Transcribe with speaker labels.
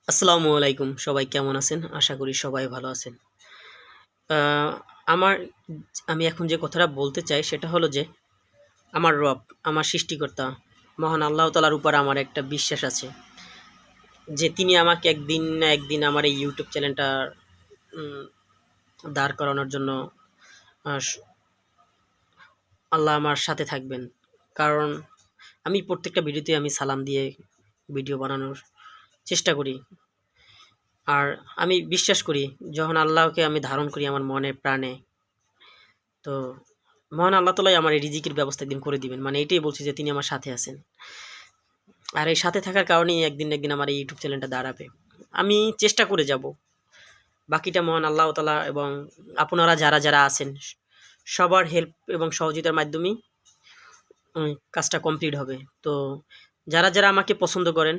Speaker 1: আসসালামু আলাইকুম। সবাই কেমন আছেন? আশা করি সবাই ভালো আছেন। আ আমার আমি এখন যে কথাটা বলতে চাই সেটা হলো যে, আমার রব, আমার সৃষ্টিকর্তা, মহান আল্লাহ তাআলার উপর আমার একটা বিশ্বাস আছে। যে তিনি আমাকে একদিন না একদিন আমার এই YouTube চ্যানেলটা উম দাঁড় করানোর জন্য আ স আল্লাহ আমার সাথে থাকবেন। কারণ আমি প্রত্যেকটা ভিডিওতে আমি সালাম দিয়ে ভিডিও বানানোর চেষ্টা করি। আর আমি বিশ্বাস করি যখন আল্লাহকে আমি ধারণ করি আমার মনে প্রাণে, তো মহান আল্লাহ তাআলাই আমার এই রিজিকের ব্যবস্থা একদিন করে দিবেন। মানে এটাই বলছি যে তিনি আমার সাথে আছেন। আর এই সাথে থাকার কারণেই একদিন না একদিন আমার এই YouTube চ্যানেলটা দাঁড়াবে। আমি চেষ্টা করে যাবো। বাকিটা মহান আল্লাহ তাআলা এবং আপনারা যারা আছেন সবার হেল্প এবং সহযোগিতার মাধ্যমেই কাজটা কমপ্লিট হবে। তো যারা আমাকে পছন্দ করেন